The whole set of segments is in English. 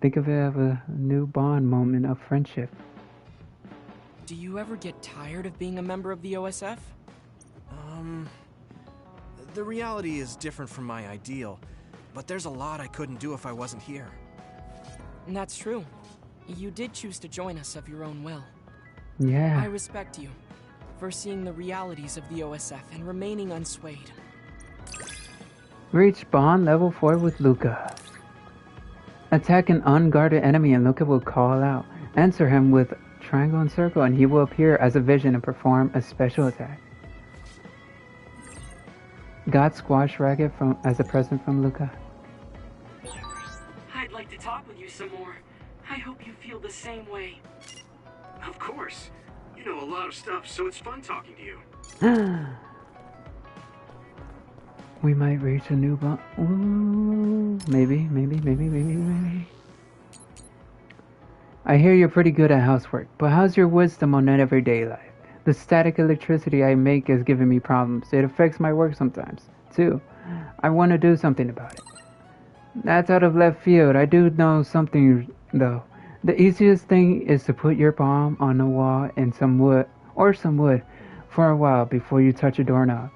Think of it as a new bond moment of friendship. Do you ever get tired of being a member of the OSF? Um, the reality is different from my ideal, but there's a lot I couldn't do if I wasn't here. And that's true. You did choose to join us of your own will. I Yeah. respect you for seeing the realities of the OSF and remaining unswayed. Reach bond level 4 with Luca. Attack an unguarded enemy and Luca will call out. Answer him with triangle and circle and he will appear as a vision and perform a special attack. Got squash racket as a present from Luca. I'd like to talk with you some more. I hope you feel the same way. Of course. You know a lot of stuff, so it's fun talking to you. We might reach a new bond. Ooh, maybe. I hear you're pretty good at housework, but how's your wisdom on that everyday life? The static electricity I make is giving me problems. It affects my work sometimes, too. I want to do something about it. That's out of left field. I do know something, though. The easiest thing is to put your palm on the wall and some wood, for a while before you touch a doorknob.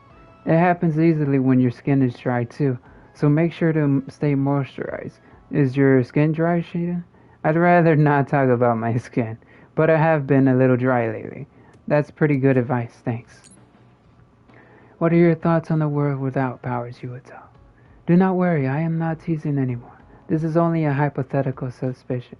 It happens easily when your skin is dry, too, so make sure to stay moisturized. Is your skin dry, Sheeta? I'd rather not talk about my skin, but I have been a little dry lately. That's pretty good advice, thanks. What are your thoughts on the world without powers, Yuito? Do not worry, I am not teasing anymore. This is only a hypothetical supposition.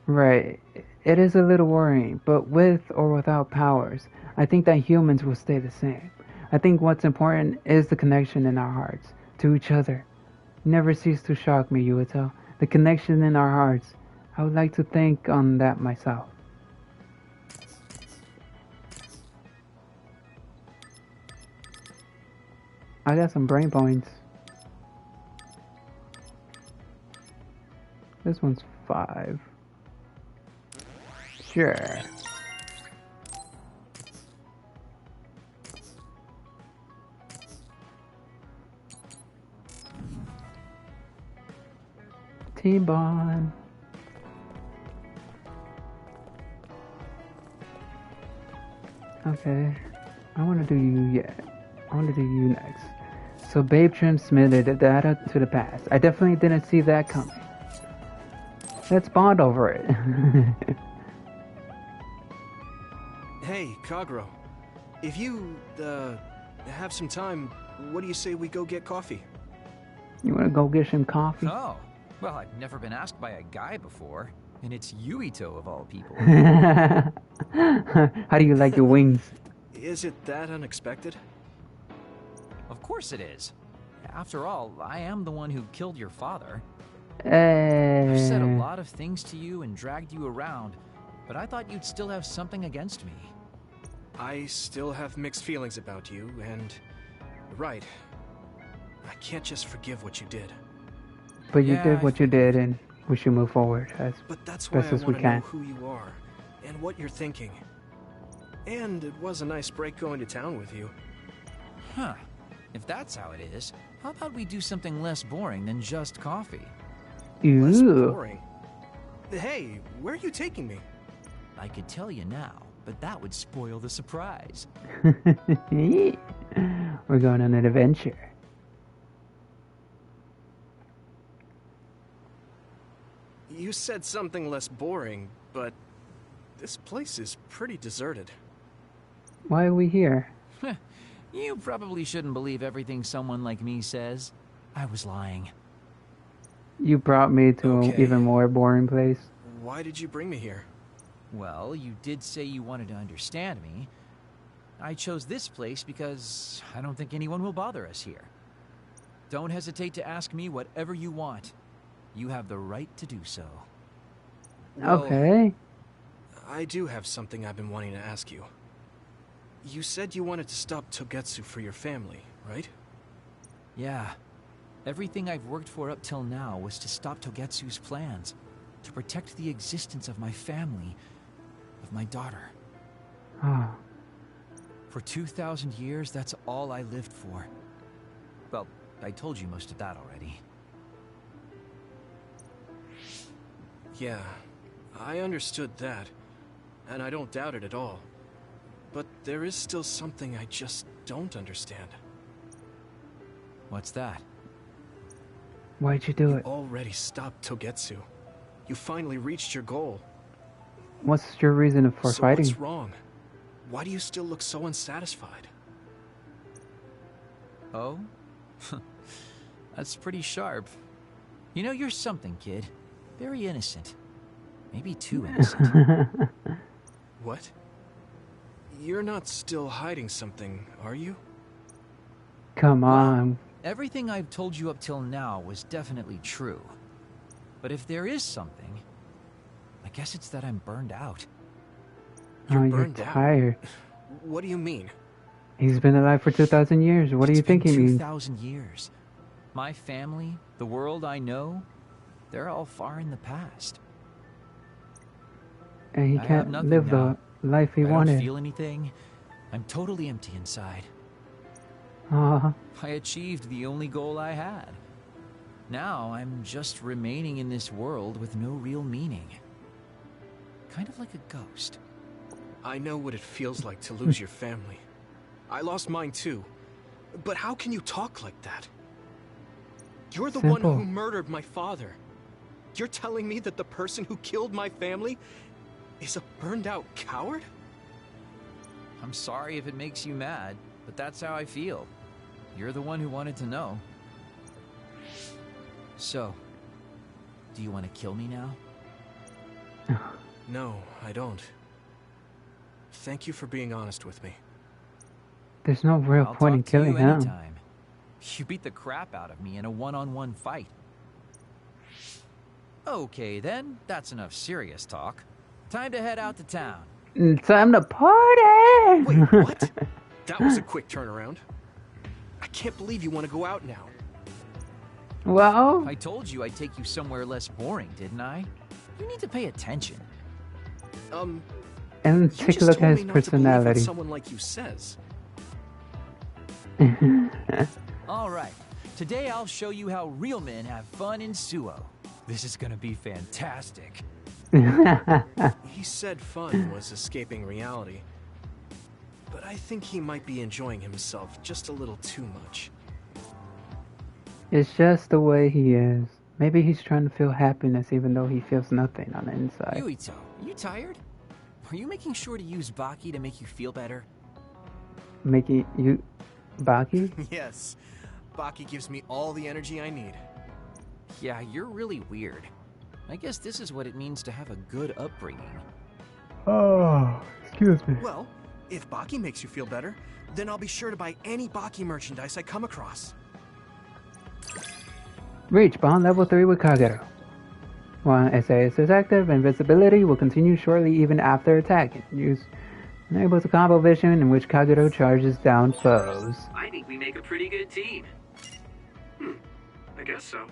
Right, it is a little worrying, but with or without powers, I think that humans will stay the same. I think what's important is the connection in our hearts to each other. Never cease to shock me, Yuito. The connection in our hearts. I would like to think on that myself. I got some brain points. This one's 5. Sure. Team bond. Okay. I want to do you yet. I want to do you next. So Babe transmitted the data to the past. I definitely didn't see that coming. Let's bond over it. Hey, Kagro. If you, have some time, what do you say we go get coffee? You want to go get some coffee? Oh, well, I've never been asked by a guy before, and it's Yuito of all people. How do you like your wings? Is it that unexpected? Of course it is. After all, I am the one who killed your father. I've said a lot of things to you and dragged you around, but I thought you'd still have something against me. I still have mixed feelings about you, and... Right. I can't just forgive what you did. But you did what you did, and we should move forward as But that's why best I as we want to know can. who you are, and what you're thinking. And it was a nice break going to town with you. Huh. If that's how it is, how about we do something less boring than just coffee? Less Ooh. boring. Hey, where are you taking me? I could tell you now, but that would spoil the surprise. We're going on an adventure. You said something less boring, but this place is pretty deserted. Why are we here? You probably shouldn't believe everything someone like me says. I was lying. You brought me to an Okay. even more boring place. Why did you bring me here? Well, you did say you wanted to understand me. I chose this place because I don't think anyone will bother us here. Don't hesitate to ask me whatever you want. You have the right to do so. Well, Okay. I do have something I've been wanting to ask you. You said you wanted to stop Togetsu for your family, right? Yeah. Everything I've worked for up till now was to stop Togetsu's plans, to protect the existence of my family, of my daughter. Oh. For 2,000 years, that's all I lived for. Well, I told you most of that already. Yeah, I understood that, and I don't doubt it at all. But there is still something I just don't understand. What's that? Why'd you do You it? already stopped Togetsu. You finally reached your goal. What's your reason for So fighting? what's wrong? Why do you still look so unsatisfied? Oh? That's pretty sharp. You know, you're something, kid. Very innocent. Maybe too innocent. What? You're not still hiding something, are you? Come on. Everything I've told you up till now was definitely true. But if there is something, I guess it's that I'm burned out. You're You're burned out. tired. What do you mean? He's been alive for 2,000 years. What do you think he It's been means? 2,000 years. My family, the world I know, they're all far in the past. And he I have can't nothing live now. the life he I don't wanted. feel anything. I'm totally empty inside. Aw. I achieved the only goal I had. Now I'm just remaining in this world with no real meaning. Kind of like a ghost. I know what it feels like to lose your family. I lost mine too. But how can you talk like that? You're the one Simple. who murdered my father. You're telling me that the person who killed my family is a burned out coward? I'm sorry if it makes you mad, but that's how I feel. You're the one who wanted to know. So, do you want to kill me now? No, I don't. Thank you for being honest with me. There's no real I'll point in talk to you killing him. anytime. You beat the crap out of me in a one-on-one fight. Okay then, that's enough serious talk. Time to head out to town. Time to party! Wait, what? That was a quick turnaround. I can't believe you want to go out now. Well, I told you I'd take you somewhere less boring, didn't I? You need to pay attention. You and take a just look told at me his not to believe what personality. someone like you says. All right, today I'll show you how real men have fun in Suo. This is gonna be fantastic. He said fun was escaping reality. But I think he might be enjoying himself just a little too much. It's just the way he is. Maybe he's trying to feel happiness even though he feels nothing on the inside. Yuito, are you tired? Are you making sure to use Baki to make you feel better? Mickey, you... Baki? Yes, Baki gives me all the energy I need. Yeah, you're really weird. I guess this is what it means to have a good upbringing. Oh, excuse me. Well, if Baki makes you feel better, then I'll be sure to buy any Baki merchandise I come across. Reach bond level 3 with Kagero. While SAS is active, invisibility will continue shortly even after attacking. Use enables a combo vision in which Kagero charges down foes. I think we make a pretty good team. I guess so.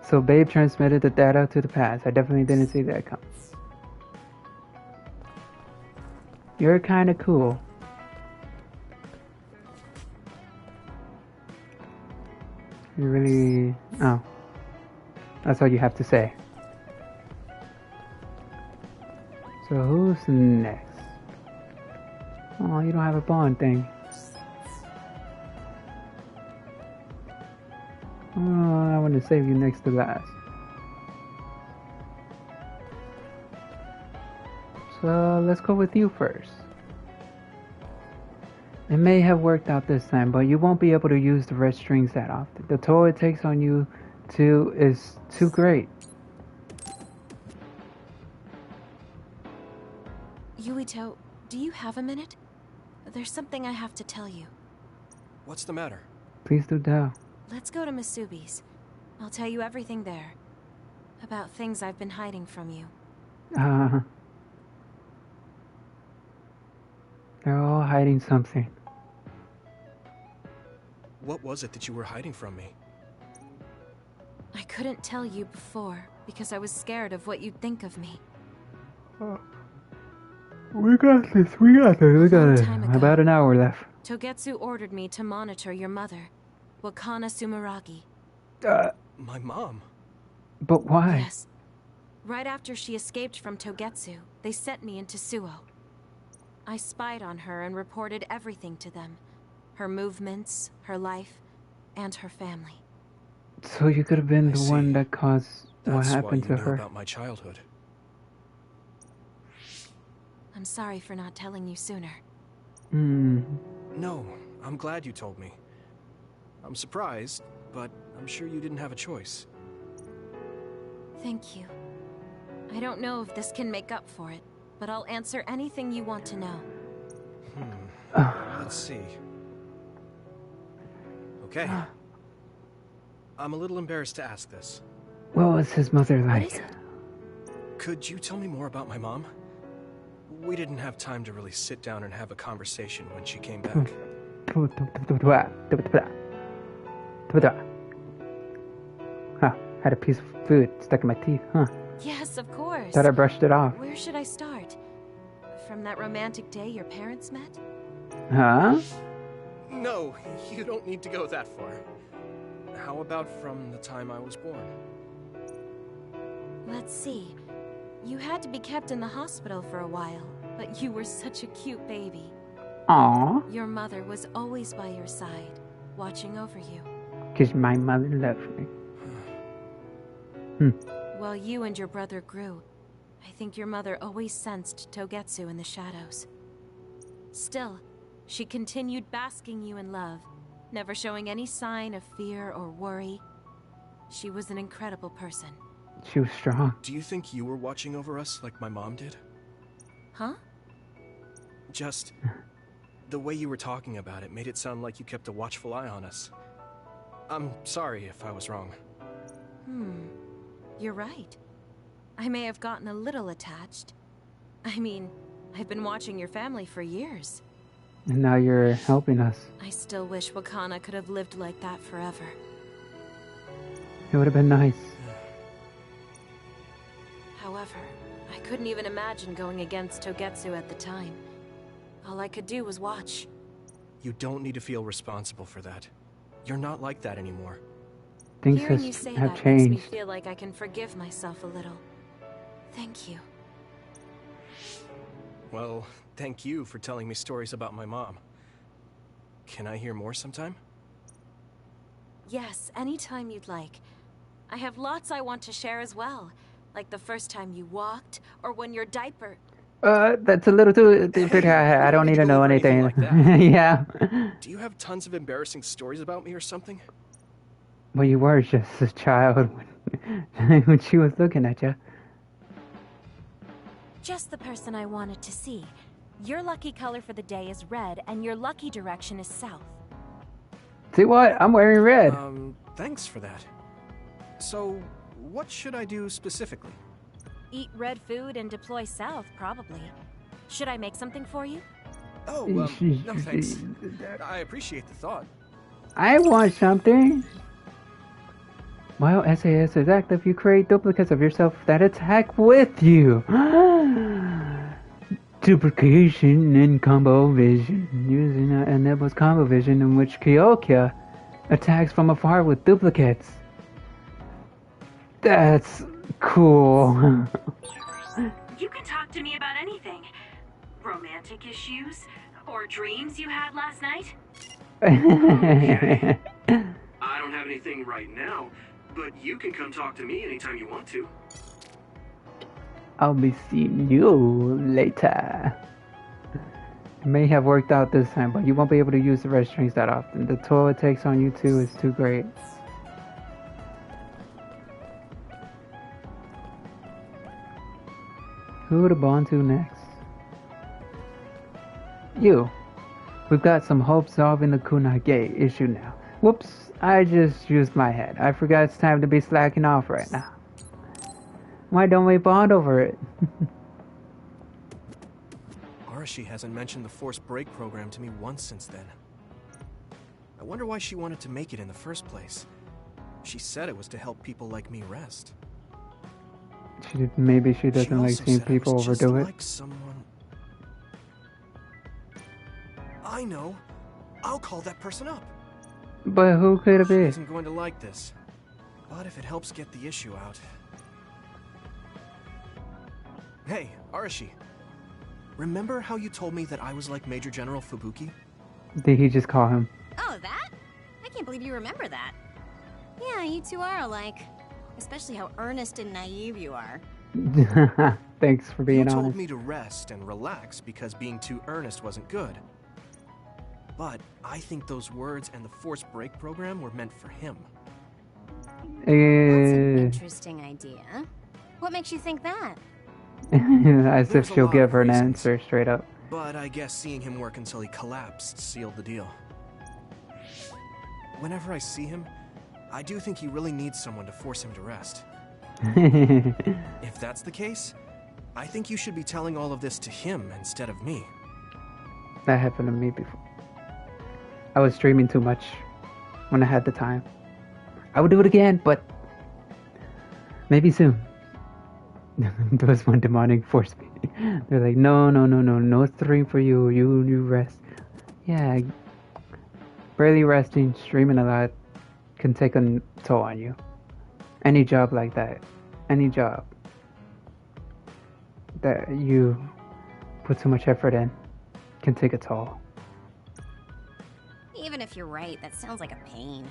So Babe transmitted the data to the past. I definitely didn't see that come. You're kinda cool. You really... Oh. That's all you have to say. So who's next? Oh, you don't have a bond thing. Oh, I want to save you next to last. So let's go with you first. It may have worked out this time, but you won't be able to use the red strings that often. The toll it takes on you is too great. Yuito, do you have a minute? There's something I have to tell you. What's the matter? Please do tell. Let's go to Masubi's. I'll tell you everything there. About things I've been hiding from you. They're all hiding something. What was it that you were hiding from me? I couldn't tell you before because I was scared of what you'd think of me. We got this, we got it. Time ago. About an hour left. Togetsu ordered me to monitor your mother, Wakana Sumeragi. My mom? But why? Yes. Right after she escaped from Togetsu, they sent me into Suo. I spied on her and reported everything to them. Her movements, her life, and her family. So you could have been I the see. one that caused what That's happened why to you knew her. about my childhood. I'm sorry for not telling you sooner. Hmm. No, I'm glad you told me. I'm surprised, but I'm sure you didn't have a choice. Thank you. I don't know if this can make up for it, but I'll answer anything you want to know. Let's see. Okay. I'm a little embarrassed to ask this. What was his mother What like? is it? Could you tell me more about my mom? We didn't have time to really sit down and have a conversation when she came back. Huh. Had a piece of food stuck in my teeth, huh? Yes, of course. Thought I brushed it off. Where should I start? From that romantic day your parents met? Huh? No, you don't need to go that far. How about from the time I was born? Let's see. You had to be kept in the hospital for a while, but you were such a cute baby. Aw. Your mother was always by your side, watching over you. Because my mother loves me. While you and your brother grew, I think your mother always sensed Togetsu in the shadows. Still, she continued basking you in love, never showing any sign of fear or worry. She was an incredible person. She was strong. Do you think you were watching over us like my mom did? Huh? Just the way you were talking about it made it sound like you kept a watchful eye on us. I'm sorry if I was wrong. You're right. I may have gotten a little attached. I mean, I've been watching your family for years. And now you're helping us. I still wish Wakana could have lived like that forever. It would have been nice. However, I couldn't even imagine going against Togetsu at the time. All I could do was watch. You don't need to feel responsible for that. You're not like that anymore. Things Hearing you say have that makes me changed. feel like I can forgive myself a little. Thank you. Well, thank you for telling me stories about my mom. Can I hear more sometime? Yes, anytime you'd like. I have lots I want to share as well. Like the first time you walked, or when your diaper... That's a little too... I don't need to know anything. Like that. Yeah. Do you have tons of embarrassing stories about me or something? Well, you were just a child when she was looking at you. Just the person I wanted to see. Your lucky color for the day is red, and your lucky direction is south. See what? I'm wearing red. Thanks for that. So, what should I do specifically? Eat red food and deploy south, probably. Should I make something for you? Oh, no thanks. I appreciate the thought. I want something. While SAS is active, you create duplicates of yourself that attack with you. Duplication and combo vision. Using enables combo vision in which Kyokia attacks from afar with duplicates. That's cool. You can talk to me about anything. Romantic issues? Or dreams you had last night? Okay. I don't have anything right now, but you can come talk to me anytime you want to. I'll be seeing you later. It may have worked out this time, but you won't be able to use the red strings that often. The toll it takes on you two is too great. Who to bond to next? You. We've got some hope solving the Kunage issue now. Whoops, I just used my head. I forgot it's time to be slacking off right now. Why don't we bond over it? Arashi hasn't mentioned the forced break program to me once since then. I wonder why she wanted to make it in the first place. She said it was to help people like me rest. Maybe she doesn't like also seeing said people I was just overdo it. like someone... I know. I'll call that person up. But who could it She be? isn't going to like this. But if it helps get the issue out... Hey, Arashi. Remember how you told me that I was like Major General Fubuki? Did he just call him? Oh, that? I can't believe you remember that. Yeah, you two are alike. Especially how earnest and naive you are. Thanks for being honest. You told honest. me to rest and relax because being too earnest wasn't good. But I think those words and the forced break program were meant for him. That's an interesting idea. What makes you think that? As There's if a she'll lot give of her an reasons. answer straight up. But I guess seeing him work until he collapsed sealed the deal. Whenever I see him, I do think he really needs someone to force him to rest. If that's the case, I think you should be telling all of this to him instead of me. That happened to me before. I was streaming too much when I had the time. I would do it again, but maybe soon. There was one demonic force me. They're like, no stream for you. You rest. Yeah, barely resting, streaming a lot can take a toll on you. Any job like that, any job that you put too much effort in can take a toll. Even if you're right, that sounds like a pain.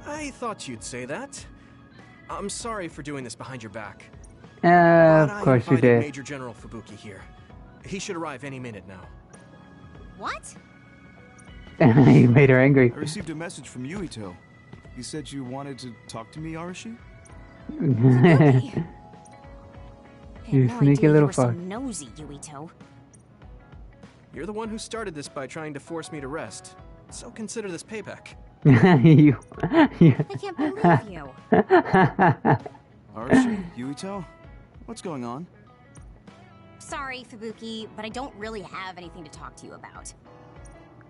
I thought you'd say that. I'm sorry for doing this behind your back. Of But course I you invited did. Major General Fubuki here. He should arrive any minute now. What? You made her angry. I received a message from Yuito. He said you wanted to talk to me, Arashi? Fubuki. I had You no sneaky idea little you were so fuck. nosy, Yuito. You're the one who started this by trying to force me to rest. So consider this payback. you. I can't believe you. Arashi? Yuito? What's going on? Sorry, Fubuki, but I don't really have anything to talk to you about.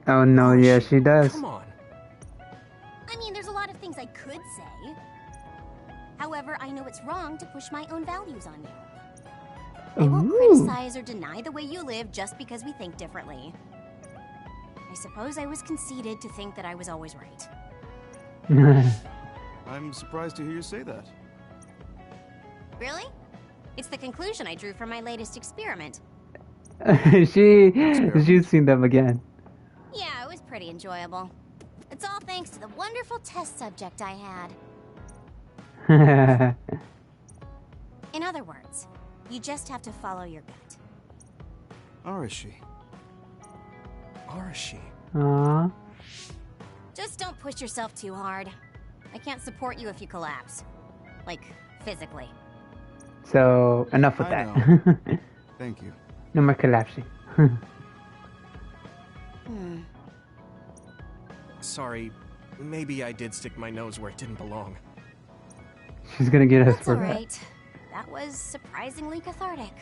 Oh no, yeah, she does. Come on. I mean, there's a lot of things I could say. However, I know it's wrong to push my own values on you. I won't Ooh. criticize or deny the way you live just because we think differently. I suppose I was conceited to think that I was always right. I'm surprised to hear you say that. Really? It's the conclusion I drew from my latest experiment. She's seen them again. Yeah, it was pretty enjoyable. It's all thanks to the wonderful test subject I had. In other words, you just have to follow your gut. Arashi. Arashi. Aww. Just don't push yourself too hard. I can't support you if you collapse. Like, physically. So enough with I that. Thank you. No more collapsing. Sorry, maybe I did stick my nose where it didn't belong. She's gonna get us That's for that. alright. That was surprisingly cathartic.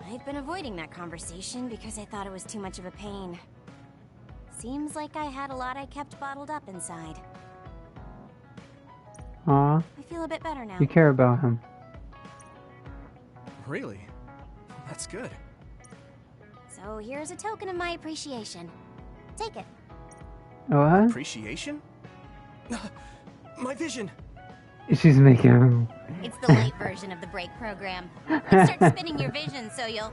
I've been avoiding that conversation because I thought it was too much of a pain. Seems like I had a lot I kept bottled up inside. Aw, I feel a bit better now. you care about him. Really? That's good. So here's a token of my appreciation. Take it. What? Appreciation? My vision! She's making him. It's the late version of the break program. Let's start spinning your vision so you'll...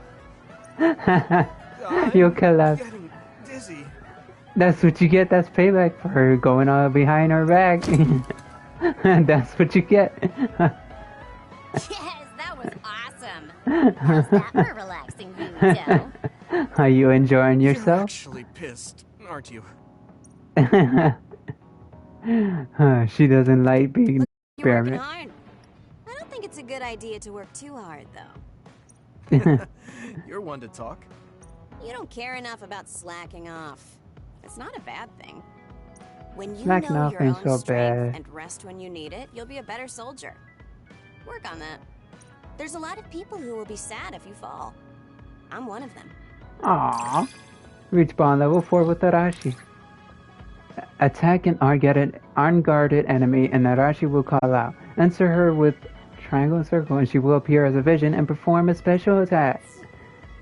You'll collapse. Getting dizzy. That's what you get. That's payback for her going all behind her back. That's what you get. Yes, that was awesome. How's that for a relaxing view, Joe? Are you enjoying You're yourself? actually pissed, aren't you? She doesn't like being You're working experiment. hard. I don't think it's a good idea to work too hard, though. You're one to talk. You don't care enough about slacking off. It's not a bad thing. When you Slacking know off your ain't own so strength bad. and rest when you need it, you'll be a better soldier. Work on that. There's a lot of people who will be sad if you fall. I'm one of them. Aww. Reach bond level 4 with Arashi. Attack an unguarded enemy and Arashi will call out. Answer her with triangle and circle and she will appear as a vision and perform a special attack.